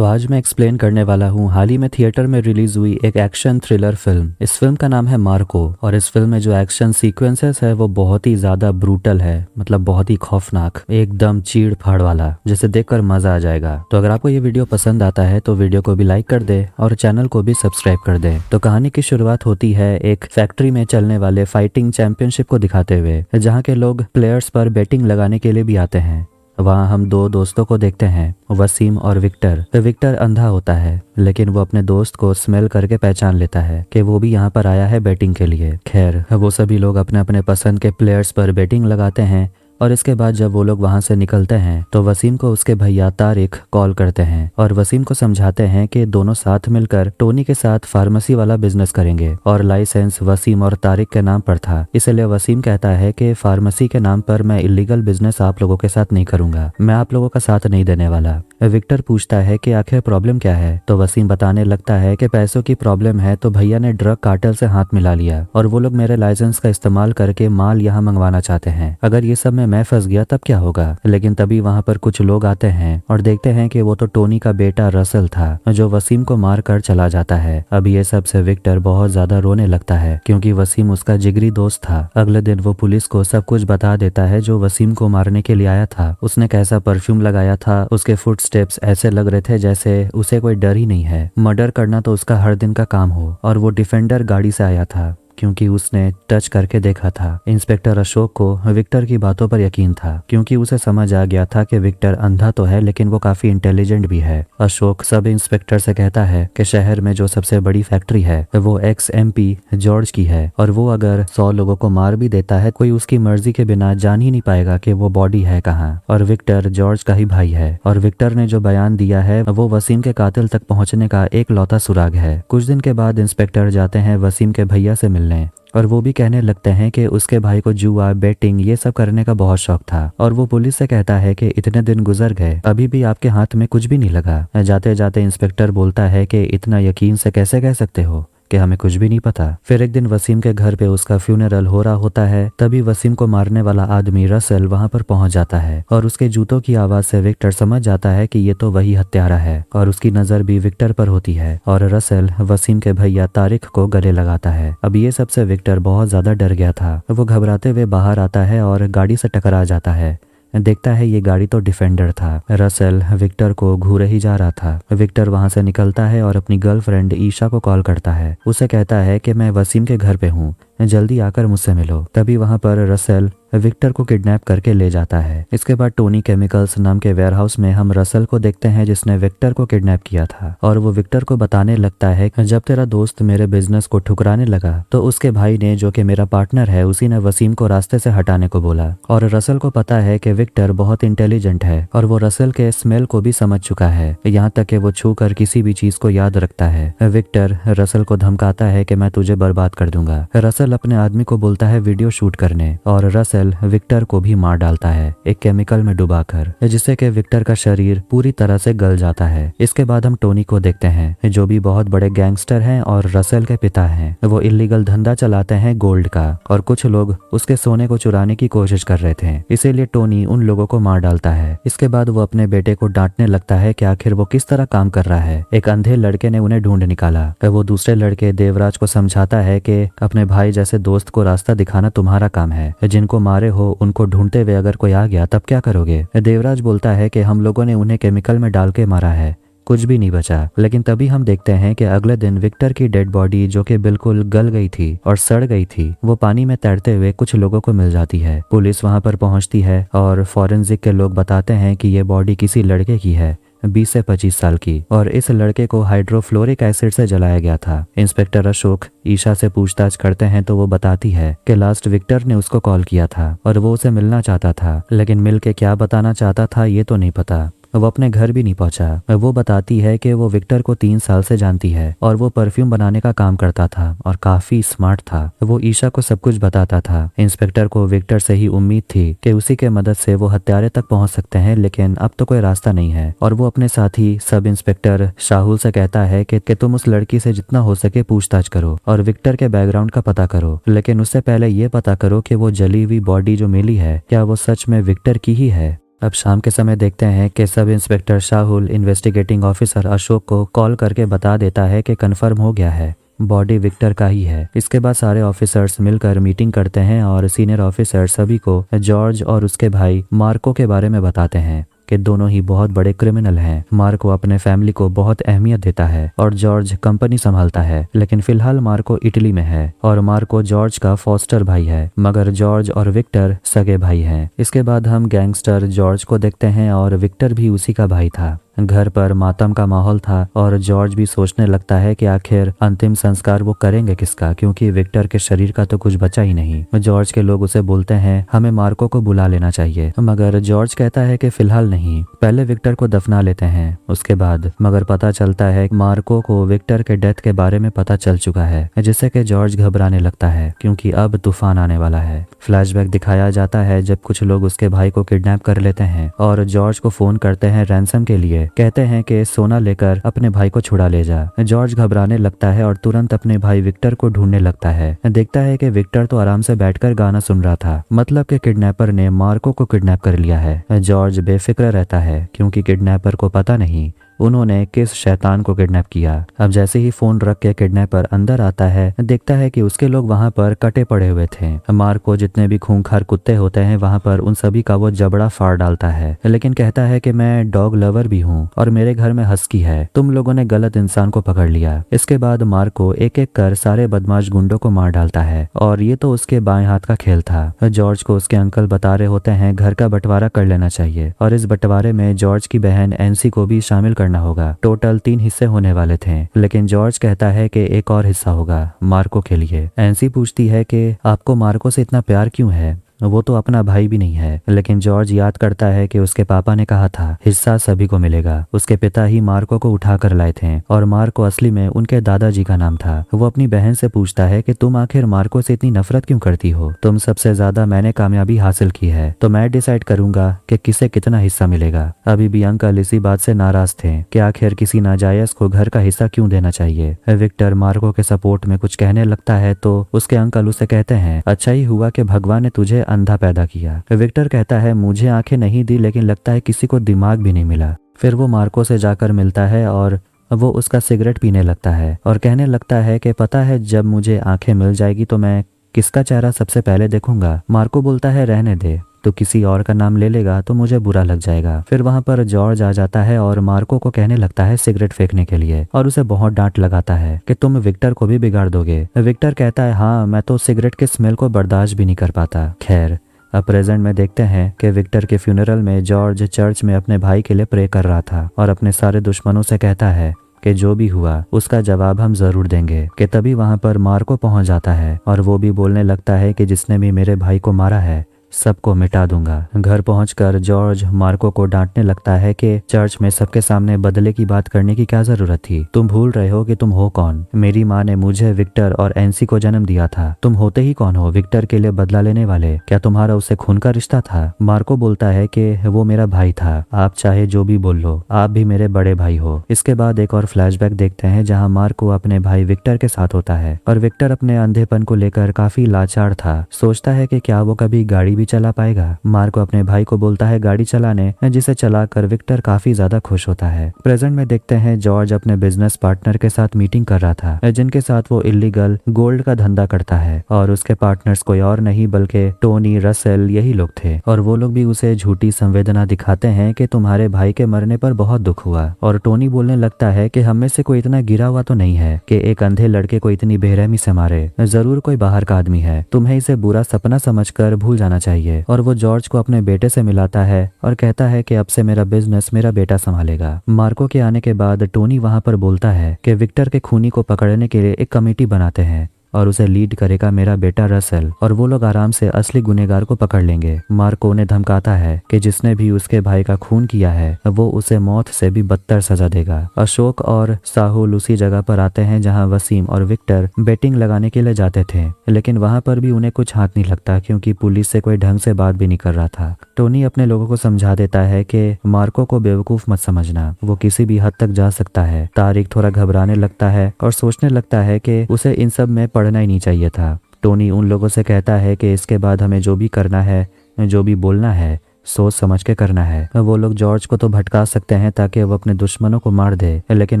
तो आज मैं एक्सप्लेन करने वाला हूँ हाल ही में थिएटर में रिलीज हुई एक एक्शन थ्रिलर फिल्म। इस फिल्म का नाम है मार्को और इस फिल्म में जो एक्शन सीक्वेंसेस है वो बहुत ही ज्यादा ब्रूटल है, मतलब बहुत ही खौफनाक, एकदम चीड़ फाड़ वाला, जिसे देखकर मजा आ जाएगा। तो अगर आपको ये वीडियो पसंद आता है तो वीडियो को भी लाइक कर दे और चैनल को भी सब्सक्राइब कर दे। तो कहानी की शुरुआत होती है एक फैक्ट्री में चलने वाले फाइटिंग चैंपियनशिप को दिखाते हुए, जहाँ के लोग प्लेयर्स पर बेटिंग लगाने के लिए भी आते हैं। वहाँ हम दो दोस्तों को देखते हैं, वसीम और विक्टर। विक्टर अंधा होता है लेकिन वो अपने दोस्त को स्मेल करके पहचान लेता है कि वो भी यहाँ पर आया है बैटिंग के लिए। खैर, वो सभी लोग अपने अपने पसंद के प्लेयर्स पर बैटिंग लगाते हैं और इसके बाद जब वो लोग वहां से निकलते हैं तो वसीम को उसके भैया तारिक कॉल करते हैं और वसीम को समझाते हैं कि दोनों साथ मिलकर टोनी के साथ फार्मेसी वाला बिजनेस करेंगे और लाइसेंस वसीम और तारिक के नाम पर था। इसलिए वसीम कहता है कि फार्मेसी के नाम पर मैं इलीगल बिजनेस आप लोगों के साथ नहीं करूंगा, मैं आप लोगों का साथ नहीं देने वाला। विक्टर पूछता है कि आखिर प्रॉब्लम क्या है, तो वसीम बताने लगता है कि पैसों की प्रॉब्लम है, तो भैया ने ड्रग कार्टेल से हाथ मिला लिया और वो लोग मेरे लाइसेंस का इस्तेमाल करके माल यहाँ मंगवाना चाहते हैं। अगर ये सब में मैं फंस गया तब क्या होगा। लेकिन तभी वहाँ पर कुछ लोग आते हैं और देखते हैं कि वो तो टोनी का बेटा रसल था जो वसीम को मार कर चला जाता है। अब ये सब से विक्टर बहुत ज्यादा रोने लगता है क्योंकि वसीम उसका जिगरी दोस्त था। अगले दिन वो पुलिस को सब कुछ बता देता है जो वसीम को मारने के लिए आया था। उसने कैसा परफ्यूम लगाया था, उसके फुटस्टेप्स ऐसे लग रहे थे जैसे उसे कोई डर ही नहीं है। मर्डर करना तो उसका हर दिन का काम हो और वो डिफेंडर गाड़ी से आया था क्योंकि उसने टच करके देखा था। इंस्पेक्टर अशोक को विक्टर की बातों पर यकीन था क्योंकि उसे समझ आ गया था कि विक्टर अंधा तो है लेकिन वो काफी इंटेलिजेंट भी है। अशोक सब इंस्पेक्टर से कहता है कि शहर में जो सबसे बड़ी फैक्ट्री है वो एक्स MP जॉर्ज की है और वो अगर 100 लोगों को मार भी देता है, कोई उसकी मर्जी के बिना जान ही नहीं पाएगा कि वो बॉडी है कहाँ। और विक्टर जॉर्ज का ही भाई है और विक्टर ने जो बयान दिया है वो वसीम के कातिल तक पहुंचने का एक लौता सुराग है। कुछ दिन के बाद इंस्पेक्टर जाते हैं वसीम के भैया से मिलने और वो भी कहने लगते हैं कि उसके भाई को जुआ, बेटिंग ये सब करने का बहुत शौक था। और वो पुलिस से कहता है कि इतने दिन गुजर गए अभी भी आपके हाथ में कुछ भी नहीं लगा। जाते जाते इंस्पेक्टर बोलता है कि इतना यकीन से कैसे कह सकते हो कि हमें कुछ भी नहीं पता। फिर एक दिन वसीम के घर पे उसका फ्यूनरल हो रहा होता है, तभी वसीम को मारने वाला आदमी रसल वहां पर पहुंच जाता है और उसके जूतों की आवाज से विक्टर समझ जाता है कि ये तो वही हत्यारा है और उसकी नजर भी विक्टर पर होती है और रसल वसीम के भैया तारिक को गले लगाता है। अब ये सबसे विक्टर बहुत ज्यादा डर गया था। वो घबराते हुए बाहर आता है और गाड़ी से टकरा जाता है। देखता है ये गाड़ी तो डिफेंडर था। रसल विक्टर को घूरे ही जा रहा था। विक्टर वहां से निकलता है और अपनी गर्लफ्रेंड ईशा को कॉल करता है। उसे कहता है कि मैं वसीम के घर पे हूँ, जल्दी आकर मुझसे मिलो। तभी वहां पर रसल विक्टर को किडनैप करके ले जाता है। इसके बाद टोनी केमिकल्स नाम के वेयरहाउस में हम रसल को देखते हैं जिसने विक्टर को किडनैप किया था और वो विक्टर को बताने लगता है कि जब तेरा दोस्त मेरे बिजनेस को ठुकराने लगा तो उसके भाई ने, जो कि मेरा पार्टनर है, उसी ने वसीम को रास्ते से हटाने को बोला। और रसल को पता है कि विक्टर बहुत इंटेलिजेंट है और वो रसल के स्मेल को भी समझ चुका है, यहाँ तक कि वो छू कर किसी भी चीज को याद रखता है। विक्टर रसल को धमकाता है कि मैं तुझे बर्बाद कर दूंगा। रसल अपने आदमी को बोलता है वीडियो शूट करने और रसल विक्टर को भी मार डालता है एक केमिकल में डुबाकर, जिससे कि विक्टर का शरीर पूरी तरह से गल जाता है। इसके बाद हम टोनी को देखते हैं जो भी बहुत बड़े गैंगस्टर हैं और रसल के पिता हैं। वो इलीगल धंधा चलाते हैं गोल्ड का और कुछ लोग उसके सोने को चुराने की कोशिश कर रहे थे, इसीलिए टोनी उन लोगों को मार डालता है। इसके बाद वो अपने बेटे को डांटने लगता है कि आखिर वो किस तरह काम कर रहा है। एक अंधे लड़के ने उन्हें ढूंढ निकाला। वो दूसरे लड़के देवराज को समझाता है कि अपने भाई जैसे दोस्त को रास्ता दिखाना तुम्हारा काम है, जिनको मारे हो उनको ढूंढते हुए अगर कोई आ गया तब क्या करोगे। देवराज बोलता है कि हम लोगों ने उन्हें केमिकल में डाल के मारा है, कुछ भी नहीं बचा। लेकिन तभी हम देखते हैं कि अगले दिन विक्टर की डेड बॉडी, जो कि बिल्कुल गल गई थी और सड़ गई थी, वो पानी में तैरते हुए कुछ लोगों को मिल जाती है। पुलिस वहां पर पहुंचती है और फॉरेंसिक के लोग बताते हैं कि ये बॉडी किसी लड़के की है 20 से 25 साल की और इस लड़के को हाइड्रोफ्लोरिक एसिड से जलाया गया था। इंस्पेक्टर अशोक ईशा से पूछताछ करते हैं तो वो बताती है कि लास्ट विक्टर ने उसको कॉल किया था और वो उसे मिलना चाहता था, लेकिन मिल के क्या बताना चाहता था ये तो नहीं पता। वो अपने घर भी नहीं पहुंचा। वो बताती है कि वो विक्टर को 3 साल से जानती है और वो परफ्यूम बनाने का काम करता था और काफी स्मार्ट था। वो ईशा को सब कुछ बताता था। इंस्पेक्टर को विक्टर से ही उम्मीद थी कि उसी के मदद से वो हत्यारे तक पहुंच सकते हैं, लेकिन अब तो कोई रास्ता नहीं है। और वो अपने साथी सब इंस्पेक्टर शाहुल से कहता है कि तुम उस लड़की से जितना हो सके पूछताछ करो और विक्टर के बैकग्राउंड का पता करो, लेकिन उससे पहले ये पता करो कि वो जली हुई बॉडी जो मिली है क्या वो सच में विक्टर की ही है। अब शाम के समय देखते हैं कि sub inspector Shahul investigating officer Ashok को कॉल करके बता देता है कि कंफर्म हो गया है, बॉडी विक्टर का ही है। इसके बाद सारे ऑफिसर्स मिलकर मीटिंग करते हैं और सीनियर ऑफिसर सभी को जॉर्ज और उसके भाई मार्को के बारे में बताते हैं कि दोनों ही बहुत बड़े क्रिमिनल हैं। मार्को अपने फैमिली को बहुत अहमियत देता है और जॉर्ज कंपनी संभालता है, लेकिन फिलहाल मार्को इटली में है और मार्को जॉर्ज का फॉस्टर भाई है, मगर जॉर्ज और विक्टर सगे भाई हैं। इसके बाद हम गैंगस्टर जॉर्ज को देखते हैं और विक्टर भी उसी का भाई था। घर पर मातम का माहौल था और जॉर्ज भी सोचने लगता है कि आखिर अंतिम संस्कार वो करेंगे किसका, क्योंकि विक्टर के शरीर का तो कुछ बचा ही नहीं। जॉर्ज के लोग उसे बोलते हैं हमें मार्को को बुला लेना चाहिए, मगर जॉर्ज कहता है कि फिलहाल नहीं, पहले विक्टर को दफना लेते हैं उसके बाद। मगर पता चलता है मार्को को विक्टर के डेथ के बारे में पता चल चुका है, जिससे कि जॉर्ज घबराने लगता है क्योंकि अब तूफान आने वाला है। फ्लैशबैक दिखाया जाता है जब कुछ लोग उसके भाई को किडनैप कर लेते हैं और जॉर्ज को फोन करते हैं रैंसम के लिए, कहते हैं कि सोना लेकर अपने भाई को छुड़ा ले जा। जॉर्ज घबराने लगता है और तुरंत अपने भाई विक्टर को ढूंढने लगता है। देखता है कि विक्टर तो आराम से बैठकर गाना सुन रहा था, मतलब कि किडनैपर ने मार्को को किडनैप कर लिया है। जॉर्ज बेफिक्र रहता है क्योंकि किडनैपर को पता नहीं उन्होंने किस शैतान को किडनैप किया। अब जैसे ही फोन रख के किडनैपर अंदर आता है, देखता है कि उसके लोग वहां पर कटे पड़े हुए थे। मार्को जितने भी खूंखार कुत्ते होते हैं वहां पर उन सभी का वो जबड़ा फाड़ डालता है, लेकिन कहता है कि मैं डॉग लवर भी हूँ और मेरे घर में हस्की है, तुम लोगों ने गलत इंसान को पकड़ लिया। इसके बाद मार्को एक एक कर सारे बदमाश गुंडों को मार डालता है और ये तो उसके बाएं हाथ का खेल था। जॉर्ज को उसके अंकल बता रहे होते हैं घर का बंटवारा कर लेना चाहिए और इस बंटवारे में जॉर्ज की बहन एनसी को भी शामिल करना होगा। टोटल 3 हिस्से होने वाले थे, लेकिन जॉर्ज कहता है कि एक और हिस्सा होगा मार्को के लिए। एनसी पूछती है कि आपको मार्को से इतना प्यार क्यों है, वो तो अपना भाई भी नहीं है, लेकिन जॉर्ज याद करता है कि उसके पापा ने कहा था हिस्सा सभी को मिलेगा। उसके पिता ही मार्को को उठा कर लाए थे और मार्को असली में उनके दादाजी का नाम था। वो अपनी बहन से पूछता है कि तुम आखिर मार्को से इतनी नफरत क्यों करती हो, तुम सबसे ज्यादा मैंने कामयाबी हासिल की है तो मैं डिसाइड करूंगा कि किसे कितना हिस्सा मिलेगा। अभी भी अंकल इसी बात से नाराज थे कि आखिर किसी नाजायज को घर का हिस्सा क्यों देना चाहिए। विक्टर मार्को के सपोर्ट में कुछ कहने लगता है तो उसके अंकल उसे कहते हैं अच्छा ही हुआ कि भगवान ने तुझे अंधा पैदा किया। विक्टर कहता है मुझे आंखें नहीं दी, लेकिन लगता है किसी को दिमाग भी नहीं मिला। फिर वो मार्को से जाकर मिलता है और वो उसका सिगरेट पीने लगता है और कहने लगता है कि पता है जब मुझे आंखें मिल जाएगी तो मैं किसका चेहरा सबसे पहले देखूंगा। मार्को बोलता है रहने दे, तो किसी और का नाम ले लेगा तो मुझे बुरा लग जाएगा। फिर वहां पर जॉर्ज आ जाता है और मार्को को कहने लगता है सिगरेट फेंकने के लिए और उसे बहुत डांट लगाता है कि तुम विक्टर को भी बिगाड़ दोगे। विक्टर कहता है हाँ, मैं तो सिगरेट के स्मेल को बर्दाश्त भी नहीं कर पाता। खैर अब प्रेजेंट में देखते हैं कि विक्टर के फ्यूनरल में जॉर्ज चर्च में अपने भाई के लिए प्रे कर रहा था और अपने सारे दुश्मनों से कहता है कि जो भी हुआ उसका जवाब हम जरूर देंगे। कि तभी वहां पर मार्को पहुंच जाता है और वो भी बोलने लगता है कि जिसने भी मेरे भाई को मारा है सबको मिटा दूंगा। घर पहुंचकर जॉर्ज मार्को को डांटने लगता है कि चर्च में सबके सामने बदले की बात करने की क्या जरूरत थी, तुम भूल रहे हो कि तुम हो कौन। मेरी माँ ने मुझे विक्टर और एनसी को जन्म दिया था, तुम होते ही कौन हो विक्टर के लिए बदला लेने वाले, क्या तुम्हारा उससे खून का रिश्ता था। मार्को बोलता है कि वो मेरा भाई था, आप चाहे जो भी बोल लो, आप भी मेरे बड़े भाई हो। इसके बाद एक और फ्लैशबैक देखते हैं जहाँ मार्को अपने भाई विक्टर के साथ होता है और विक्टर अपने अंधेपन को लेकर काफी लाचार था। सोचता है कि क्या वो कभी गाड़ी भी चला पाएगा। मार्को अपने भाई को बोलता है गाड़ी चलाने, जिसे चलाकर विक्टर काफी ज्यादा खुश होता है। प्रेजेंट में देखते हैं जॉर्ज अपने बिजनेस पार्टनर के साथ मीटिंग कर रहा था, जिनके साथ वो इलीगल गोल्ड का धंधा करता है और उसके पार्टनर्स कोई और नहीं बल्कि टोनी रसेल यही लोग थे। और वो लोग भी उसे झूठी संवेदना दिखाते हैं कि तुम्हारे भाई के मरने पर बहुत दुख हुआ। और टोनी बोलने लगता है कि हम में से कोई इतना गिरा हुआ तो नहीं है कि एक अंधे लड़के को इतनी बेरहमी से मारे, जरूर कोई बाहर का आदमी है, तुम्हें इसे बुरा सपना समझकर भूल जाना चाहिए। और वो जॉर्ज को अपने बेटे से मिलाता है और कहता है कि अब से मेरा बिजनेस मेरा बेटा संभालेगा। मार्को के आने के बाद टोनी वहां पर बोलता है कि विक्टर के खूनी को पकड़ने के लिए एक कमेटी बनाते हैं और उसे लीड करेगा मेरा बेटा रसेल और वो लोग आराम से असली गुनहगार को पकड़ लेंगे। मार्को उन्हें धमकाता है कि जिसने भी उसके भाई का खून किया है वो उसे मौत से भी बदतर सजा देगा। अशोक और साहुल उसी जगह पर आते हैं जहां वसीम और विक्टर बेटिंग लगाने के लिए जाते थे, लेकिन वहां पर भी उन्हें कुछ हाथ नहीं लगता क्योंकि पुलिस से कोई ढंग से बात भी नहीं कर रहा था। टोनी अपने लोगों को समझा देता है कि मार्को को बेवकूफ मत समझना, वो किसी भी हद तक जा सकता है। तारिक थोड़ा घबराने लगता है और सोचने लगता है कि उसे इन सब में पढ़ना ही नहीं चाहिए था। टोनी उन लोगों से कहता है कि इसके बाद हमें जो भी करना है, जो भी बोलना है, सोच समझ के करना है। वो लोग जॉर्ज को तो भटका सकते हैं ताकि वो अपने दुश्मनों को मार दे, लेकिन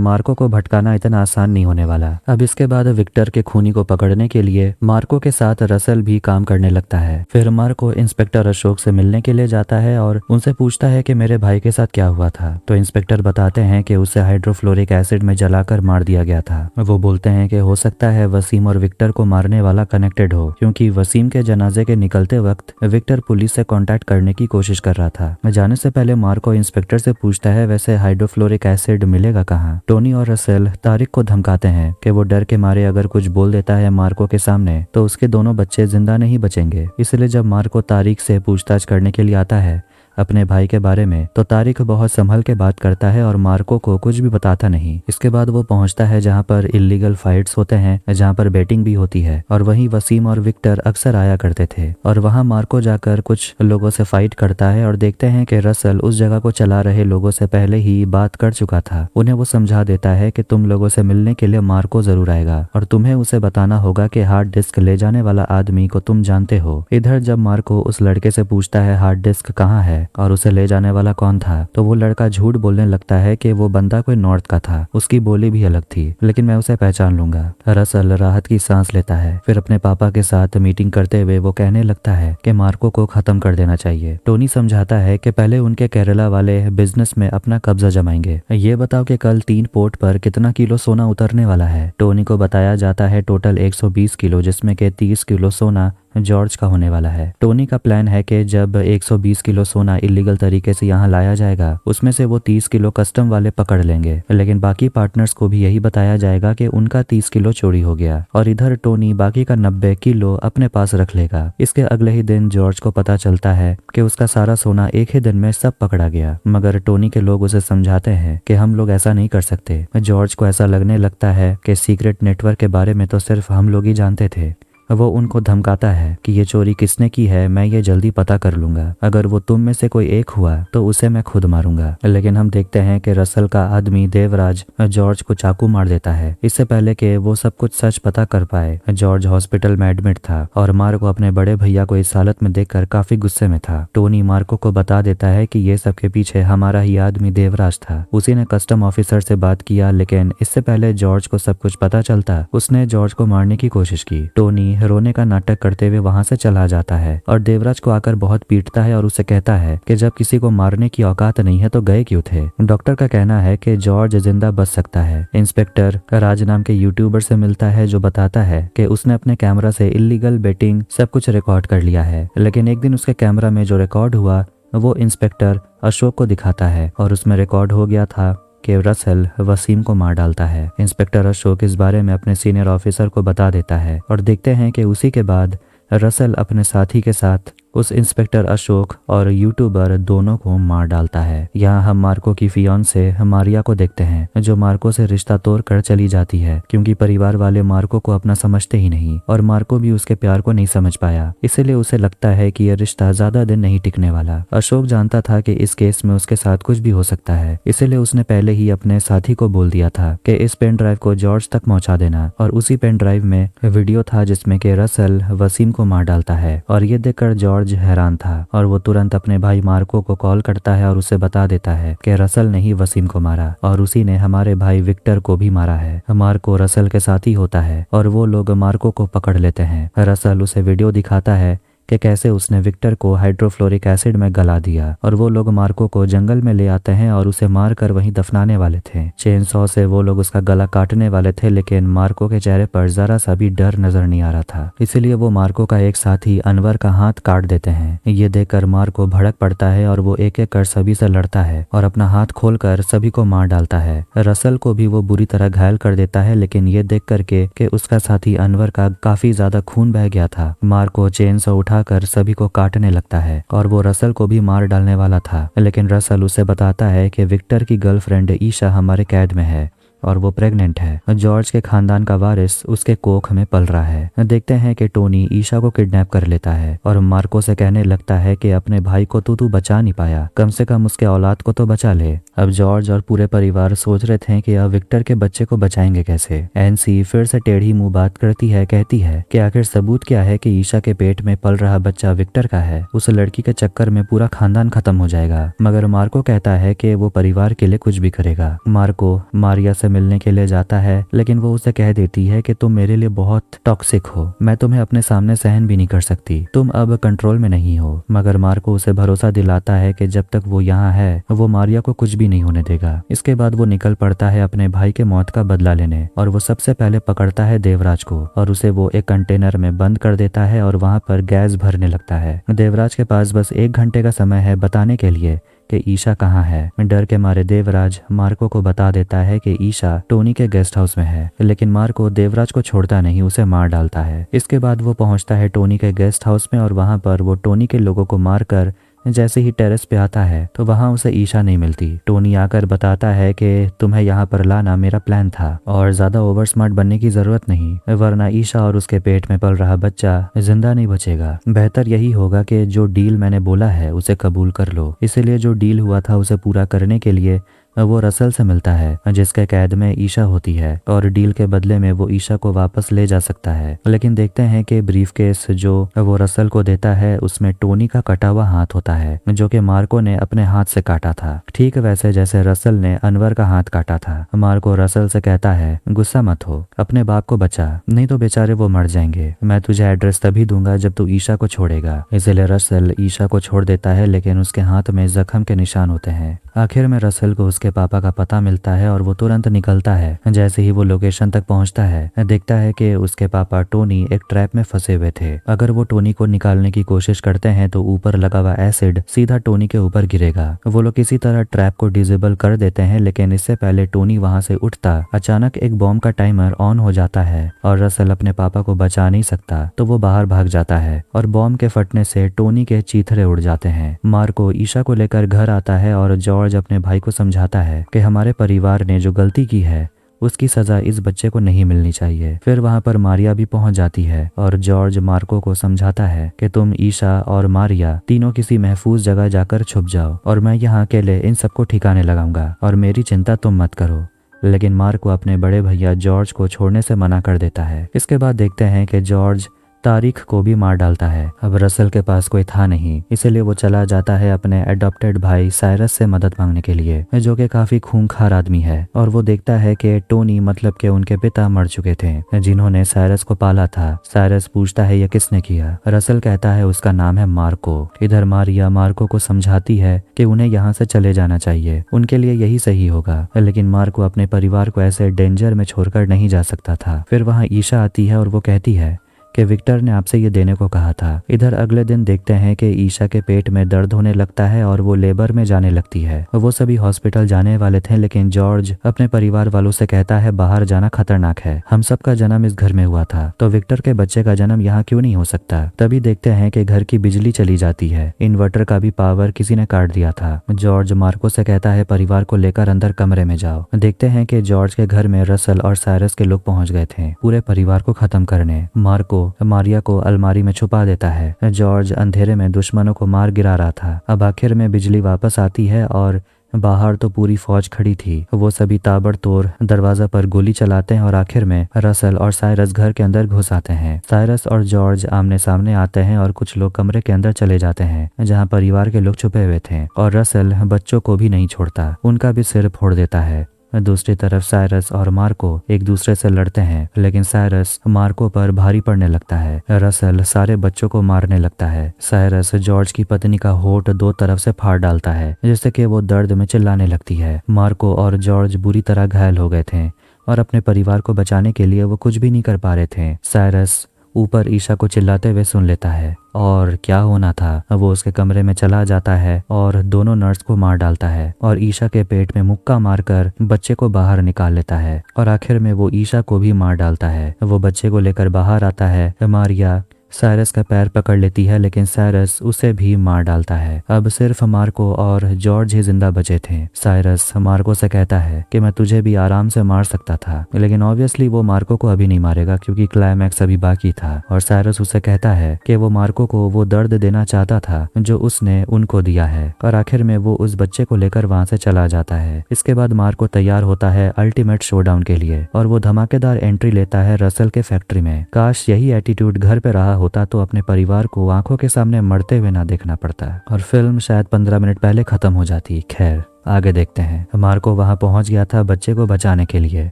मार्को को भटकाना इतना आसान नहीं होने वाला। अब इसके बाद विक्टर के खूनी को पकड़ने के लिए मार्को के साथ रसल भी काम करने लगता है। फिर मार्को इंस्पेक्टर अशोक से मिलने के लिए जाता है और उनसे पूछता है कि मेरे भाई के साथ क्या हुआ था। तो इंस्पेक्टर बताते हैं कि उसे हाइड्रोफ्लोरिक एसिड में जलाकर मार दिया गया था। वो बोलते हैं कि हो सकता है वसीम और विक्टर को मारने वाला कनेक्टेड हो, क्योंकि वसीम के जनाजे के निकलते वक्त विक्टर पुलिस से कांटेक्ट करने की कोशिश कर रहा था। जाने से पहले मार्को इंस्पेक्टर से पूछता है वैसे हाइड्रोफ्लोरिक एसिड मिलेगा कहाँ। टोनी और रसेल तारिक को धमकाते हैं कि वो डर के मारे अगर कुछ बोल देता है मार्को के सामने तो उसके दोनों बच्चे जिंदा नहीं बचेंगे। इसलिए जब मार्को तारिक से पूछताछ करने के लिए आता है अपने भाई के बारे में, तो तारिक बहुत संभल के बात करता है और मार्को को कुछ भी बताता नहीं। इसके बाद वो पहुंचता है जहां पर इल्लीगल फाइट्स होते हैं, जहां पर बेटिंग भी होती है, और वहीं वसीम और विक्टर अक्सर आया करते थे। और वहां मार्को जाकर कुछ लोगों से फाइट करता है और देखते हैं कि रसल उस जगह को चला रहे लोगों से पहले ही बात कर चुका था। उन्हें वो समझा देता है कि तुम लोगों से मिलने के लिए मार्को जरूर आएगा और तुम्हें उसे बताना होगा कि हार्ड डिस्क ले जाने वाला आदमी को तुम जानते हो। इधर जब मार्को उस लड़के से पूछता है हार्ड डिस्क कहाँ है और उसे ले जाने वाला कौन था, तो वो लड़का झूठ बोलने लगता है कि वो बंदा कोई नॉर्थ का था, उसकी बोली भी अलग थी, लेकिन मैं उसे पहचान लूंगा। रसल राहत की सांस लेता है। फिर अपने पापा के साथ मीटिंग करते हुए वो कहने लगता है कि मार्को को खत्म कर देना चाहिए। टोनी समझाता है कि पहले उनके केरला वाले बिजनेस में अपना कब्जा जमाएंगे। ये बताओ कि कल 3 पोर्ट पर कितना किलो सोना उतरने वाला है। टोनी को बताया जाता है टोटल 120 किलो, जिसमें के 30 किलो सोना जॉर्ज का होने वाला है। टोनी का प्लान है कि जब 120 किलो सोना इलीगल तरीके से यहाँ लाया जाएगा, उसमें से वो 30 किलो कस्टम वाले पकड़ लेंगे, लेकिन बाकी पार्टनर्स को भी यही बताया जाएगा कि उनका 30 किलो चोरी हो गया और इधर टोनी बाकी का 90 किलो अपने पास रख लेगा। इसके अगले ही दिन जॉर्ज को पता चलता है कि उसका सारा सोना एक ही दिन में सब पकड़ा गया, मगर टोनी के लोग उसे समझाते हैं कि हम लोग ऐसा नहीं कर सकते। जॉर्ज को ऐसा लगने लगता है कि सीक्रेट नेटवर्क के बारे में तो सिर्फ हम लोग ही जानते थे। वो उनको धमकाता है कि ये चोरी किसने की है मैं ये जल्दी पता कर लूंगा, अगर वो तुम में से कोई एक हुआ तो उसे मैं खुद मारूंगा। लेकिन हम देखते हैं कि रसल का आदमी देवराज जॉर्ज को चाकू मार देता है। इससे पहले कि वो सब कुछ सच पता कर पाए, जॉर्ज हॉस्पिटल में एडमिट था और मार्को अपने बड़े भैया को इस हालत में देखकर काफी गुस्से में था। टोनी मार्को को बता देता है कि ये सब के पीछे हमारा ही आदमी देवराज था। उसी ने कस्टम ऑफिसर से बात किया, लेकिन इससे पहले जॉर्ज को सब कुछ पता चलता उसने जॉर्ज को मारने की कोशिश की। टोनी रोने का नाटक करते हुए वहां से चला जाता है और देवराज को आकर बहुत पीटता है और उसे कहता है कि जब किसी को मारने की औकात नहीं है तो गए क्यों थे। डॉक्टर का कहना है कि जॉर्ज जिंदा बच सकता है। इंस्पेक्टर राज नाम के यूट्यूबर से मिलता है जो बताता है कि उसने अपने कैमरा से इलीगल बेटिंग सब कुछ रिकॉर्ड कर लिया है, लेकिन एक दिन उसके कैमरा में जो रिकॉर्ड हुआ वो इंस्पेक्टर अशोक को दिखाता है और उसमें रिकॉर्ड हो गया था कि रसल वसीम को मार डालता है। इंस्पेक्टर अशोक इस बारे में अपने सीनियर ऑफिसर को बता देता है और देखते हैं कि उसी के बाद रसल अपने साथी के साथ उस इंस्पेक्टर अशोक और यूट्यूबर दोनों को मार डालता है। यहाँ हम मार्को की फियांसे मारिया को देखते हैं जो मार्को से रिश्ता तोड़ कर चली जाती है, क्योंकि परिवार वाले मार्को को अपना समझते ही नहीं और मार्को भी उसके प्यार को नहीं समझ पाया, इसलिए उसे लगता है कि यह रिश्ता ज्यादा दिन नहीं टिकने वाला। अशोक जानता था कि इस केस में उसके साथ कुछ भी हो सकता है, इसलिए उसने पहले ही अपने साथी को बोल दिया था कि इस पेन ड्राइव को जॉर्ज तक पहुंचा देना, और उसी पेन ड्राइव में वीडियो था जिसमें कि रसल वसीम को मार डालता है। और ये देखकर जॉर्ज हैरान था और वो तुरंत अपने भाई मार्को को कॉल करता है और उसे बता देता है कि रसल ने ही वसीम को मारा और उसी ने हमारे भाई विक्टर को भी मारा है। मार्को रसल के साथ ही होता है और वो लोग मार्को को पकड़ लेते हैं। रसल उसे वीडियो दिखाता है कि कैसे उसने विक्टर को हाइड्रोफ्लोरिक एसिड में गला दिया और वो लोग मार्को को जंगल में ले आते हैं और उसे मारकर वहीं दफनाने वाले थे। चेन सॉ से वो लोग उसका गला काटने वाले थे, लेकिन मार्को के चेहरे पर जरा सा भी डर नजर नहीं आ रहा था, इसलिए वो मार्को का एक साथी अनवर का हाथ काट देते हैं। ये देखकर मार्को भड़क पड़ता है और वो एक एक कर सभी से लड़ता है और अपना हाथ खोलकर सभी को मार डालता है। रसल को भी वो बुरी तरह घायल कर देता है, लेकिन ये देख करके कि उसका साथी अनवर का काफी ज्यादा खून बह गया था, मार्को चेन सॉ उठा कर सभी को काटने लगता है और वो रसल को भी मार डालने वाला था, लेकिन रसल उसे बताता है कि विक्टर की गर्लफ्रेंड ईशा हमारे कैद में है और वो प्रेग्नेंट है। जॉर्ज के खानदान का वारिस उसके कोख में पल रहा है। देखते हैं कि टोनी ईशा को किडनैप कर लेता है और मार्को से कहने लगता है कि अपने भाई को तो तू बचा नहीं पाया, कम से कम उसके औलाद को तो बचा ले। अब जॉर्ज और पूरे परिवार सोच रहे थे कि अब विक्टर के बच्चे को बचाएंगे कैसे। एनसी फिर से टेढ़ी मुंह बात करती है, कहती है कि आखिर सबूत क्या है कि ईशा के पेट में पल रहा बच्चा विक्टर का है। उस लड़की के चक्कर में पूरा खानदान खत्म हो जाएगा। मगर मार्को कहता है कि वो परिवार के लिए कुछ भी करेगा। मार्को मारिया से मिलने के लिए जाता है, लेकिन वो उसे कह देती है कि तुम मेरे लिए बहुत टॉक्सिक हो, मैं तुम्हें अपने सामने सहन भी नहीं कर सकती, तुम अब कंट्रोल में नहीं हो। मगर मार्को उसे भरोसा दिलाता है कि जब तक वो यहाँ है वो मारिया को कुछ भी नहीं होने देगा। इसके बाद वो निकल पड़ता है अपने भाई के मौत का बदला लेने और वो सबसे पहले पकड़ता है देवराज को और उसे वो एक कंटेनर में बंद कर देता है और वहां पर गैस भरने लगता है। देवराज के पास बस 1 घंटे का समय है बताने के लिए कि ईशा कहाँ है। डर के मारे देवराज मार्को को बता देता है कि ईशा टोनी के गेस्ट हाउस में है, लेकिन मार्को देवराज को छोड़ता नहीं, उसे मार डालता है। इसके बाद वो पहुंचता है टोनी के गेस्ट हाउस में और वहां पर वो टोनी के लोगों को मारकर जैसे ही टेरेस पे आता है तो वहां उसे ईशा नहीं मिलती। टोनी आकर बताता है कि तुम्हें यहाँ पर लाना मेरा प्लान था और ज्यादा ओवर स्मार्ट बनने की जरूरत नहीं, वरना ईशा और उसके पेट में पल रहा बच्चा जिंदा नहीं बचेगा। बेहतर यही होगा कि जो डील मैंने बोला है उसे कबूल कर लो। इसीलिए जो डील हुआ था उसे पूरा करने के लिए वो रसल से मिलता है जिसके कैद में ईशा होती है और डील के बदले में वो ईशा को वापस ले जा सकता है। लेकिन देखते हैं कि ब्रीफकेस जो वो रसल को देता है उसमें टोनी का कटा हुआ हाथ होता है जो कि मार्को ने अपने हाथ से काटा था, ठीक वैसे जैसे रसल ने अनवर का हाथ काटा था। मार्को रसल से कहता है गुस्सा मत हो, अपने बाप को बचा, नहीं तो बेचारे वो मर जाएंगे। मैं तुझे एड्रेस तभी दूंगा जब तू ईशा को छोड़ेगा। इसलिए रसल ईशा को छोड़ देता है, लेकिन उसके हाथ में जख्म के निशान होते हैं। आखिर में रसल को उसके पापा का पता मिलता है और वो तुरंत निकलता है। जैसे ही वो लोकेशन तक पहुंचता है देखता है कि उसके पापा टोनी एक ट्रैप में फंसे हुए थे। अगर वो टोनी को निकालने की कोशिश करते हैं तो ऊपर लगा हुआ एसिड सीधा टोनी के ऊपर गिरेगा। वो लोग किसी तरह ट्रैप को डिसेबल कर देते हैं, लेकिन इससे पहले टोनी वहां से उठता अचानक एक बॉम्ब का टाइमर ऑन हो जाता है और रसल अपने पापा को बचा नहीं सकता तो वो बाहर भाग जाता है और बॉम्ब के फटने से टोनी के चीथड़े उड़ जाते हैं। मार्को ईशा को लेकर घर आता है और जॉर्ज अपने भाई को समझाता है कि हमारे परिवार ने जो गलती की है उसकी सजा इस बच्चे को नहीं मिलनी चाहिए। फिर वहां पर मारिया भी पहुंच जाती है और जॉर्ज मार्को को समझाता है कि तुम ईशा और मारिया तीनों किसी महफूज जगह जाकर छुप जाओ और मैं यहाँ अकेले इन सबको ठिकाने लगाऊंगा और मेरी चिंता तुम मत करो। लेकिन मार्को अपने बड़े भैया जॉर्ज को छोड़ने से मना कर देता है। इसके बाद देखते हैं कि जॉर्ज तारीख को भी मार डालता है। अब रसल के पास कोई था नहीं, इसलिए वो चला जाता है अपने एडॉप्टेड भाई साइरस से मदद मांगने के लिए जो कि काफी खूंखार आदमी है। और वो देखता है कि टोनी मतलब कि उनके पिता मर चुके थे जिन्होंने साइरस को पाला था। साइरस पूछता है ये किसने किया। रसल कहता है उसका नाम है मार्को। इधर मारिया मार्को को समझाती है कि उन्हें यहाँ से चले जाना चाहिए, उनके लिए यही सही होगा। लेकिन मार्को अपने परिवार को ऐसे डेंजर में छोड़कर नहीं जा सकता था। फिर वहाँ ईशा आती है और वो कहती है कि विक्टर ने आपसे ये देने को कहा था। इधर अगले दिन देखते हैं कि ईशा के पेट में दर्द होने लगता है और वो लेबर में जाने लगती है। वो सभी हॉस्पिटल जाने वाले थे, लेकिन जॉर्ज अपने परिवार वालों से कहता है बाहर जाना खतरनाक है, हम सबका जन्म इस घर में हुआ था तो विक्टर के बच्चे का जन्म यहाँ क्यों नहीं हो सकता। तभी देखते हैं कि घर की बिजली चली जाती है, इन्वर्टर का भी पावर किसी ने काट दिया था। जॉर्ज मार्को से कहता है परिवार को लेकर अंदर कमरे में जाओ। देखते हैं कि जॉर्ज के घर में रसल और साइरस के लोग पहुंच गए थे पूरे परिवार को खत्म करने। मार्को मारिया को अलमारी में छुपा देता है। जॉर्ज अंधेरे में दुश्मनों को मार गिरा रहा था। अब आखिर में बिजली वापस आती है और बाहर तो पूरी फौज खड़ी थी। वो सभी ताबड़तोड़ दरवाजा पर गोली चलाते हैं और आखिर में रसल और साइरस घर के अंदर घुस आते हैं। साइरस और जॉर्ज आमने सामने आते हैं और कुछ लोग कमरे के अंदर चले जाते हैं जहां परिवार के लोग छुपे हुए थे और रसल बच्चों को भी नहीं छोड़ता, उनका भी सिर फोड़ देता है। दूसरी तरफ साइरस और मार्को एक दूसरे से लड़ते हैं, लेकिन साइरस मार्को पर भारी पड़ने लगता है। रसल सारे बच्चों को मारने लगता है। साइरस जॉर्ज की पत्नी का होठ 2 तरफ से फाड़ डालता है जिससे कि वो दर्द में चिल्लाने लगती है। मार्को और जॉर्ज बुरी तरह घायल हो गए थे और अपने परिवार को बचाने के लिए वो कुछ भी नहीं कर पा रहे थे। साइरस ऊपर ईशा को चिल्लाते हुए सुन लेता है और क्या होना था, वो उसके कमरे में चला जाता है और दोनों नर्स को मार डालता है और ईशा के पेट में मुक्का मारकर बच्चे को बाहर निकाल लेता है और आखिर में वो ईशा को भी मार डालता है। वो बच्चे को लेकर बाहर आता है। मारिया साइरस का पैर पकड़ लेती है, लेकिन साइरस उसे भी मार डालता है। अब सिर्फ मार्को और जॉर्ज ही जिंदा बचे थे। साइरस मार्को से कहता है कि मैं तुझे भी आराम से मार सकता था, लेकिन ऑब्वियसली वो मार्को को अभी नहीं मारेगा क्योंकि क्लाइमैक्स अभी बाकी था। और साइरस उसे कहता है कि वो मार्को को वो दर्द देना चाहता था जो उसने उनको दिया है, और आखिर में वो उस बच्चे को लेकर वहां से चला जाता है। इसके बाद मार्को तैयार होता है अल्टीमेट शोडाउन के लिए और वो धमाकेदार एंट्री लेता है रसल के फैक्ट्री में। काश यही एटीट्यूड घर पे रहा होता तो अपने परिवार को आंखों के सामने मरते हुए ना देखना पड़ता और फिल्म शायद 15 मिनट पहले खत्म हो जाती। खैर आगे देखते हैं। मार्को वहां पहुंच गया था बच्चे को बचाने के लिए,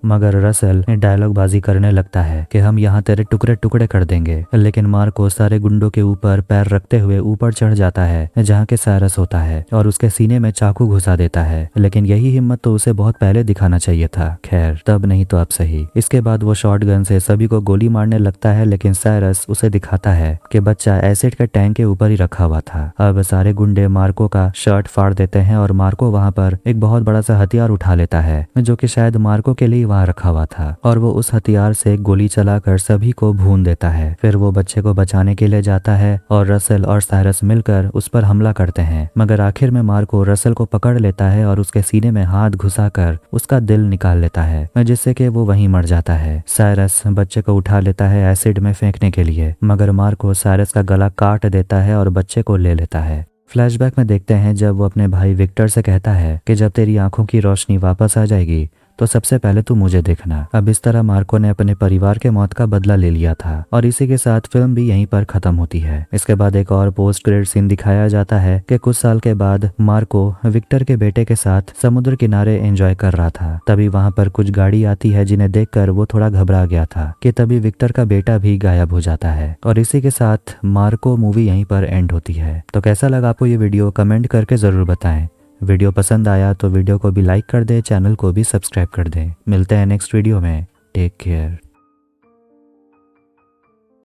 मगर रसल डायलॉग बाजी करने लगता है कि हम यहाँ तेरे टुकड़े टुकड़े कर देंगे। लेकिन मार्को सारे गुंडों के ऊपर पैर रखते हुए ऊपर चढ़ जाता है जहाँ के साइरस होता है और उसके सीने में चाकू घुसा देता है। लेकिन यही हिम्मत तो उसे बहुत पहले दिखाना चाहिए था। खैर तब नहीं तो अब सही। इसके बाद वो शॉटगन से सभी को गोली मारने लगता है, लेकिन साइरस उसे दिखाता है कि बच्चा एसिड के टैंक के ऊपर ही रखा हुआ था। अब सारे गुंडे मार्को का शर्ट फाड़ देते हैं और मार्को वहां पर एक बहुत बड़ा सा हथियार उठा लेता है जो कि शायद मार्को के लिए वहां रखा हुआ था, और वो उस हथियार से गोली चलाकर सभी को भून देता है। फिर वो बच्चे को बचाने के लिए जाता है और रसल और साइरस मिलकर उस पर हमला करते हैं, मगर आखिर में मार्को रसल को पकड़ लेता है और उसके सीने में हाथ घुसाकर उसका दिल निकाल लेता है, जिससे कि वो वहीं मर जाता है। साइरस बच्चे को उठा लेता है एसिड में फेंकने के लिए, मगर मार्को साइरस का गला काट देता है और बच्चे को ले लेता है। फ्लैशबैक में देखते हैं जब वो अपने भाई विक्टर से कहता है कि जब तेरी आंखों की रोशनी वापस आ जाएगी तो सबसे पहले तू मुझे देखना। अब इस तरह मार्को ने अपने परिवार के मौत का बदला ले लिया था और इसी के साथ फिल्म भी यहीं पर खत्म होती है। इसके बाद एक और पोस्ट क्रेडिट सीन दिखाया जाता है कि कुछ साल के बाद मार्को विक्टर के बेटे के साथ समुद्र किनारे एंजॉय कर रहा था। तभी वहां पर कुछ गाड़ी आती है जिन्हें देखकर वो थोड़ा घबरा गया था कि तभी विक्टर का बेटा भी गायब हो जाता है और इसी के साथ मार्को मूवी यहीं पर एंड होती है। तो कैसा लगा आपको ये वीडियो कमेंट करके जरूर बताएं। वीडियो पसंद आया तो वीडियो को भी लाइक कर दे, चैनल को भी सब्सक्राइब कर दे। मिलते हैं नेक्स्ट वीडियो में। Take care.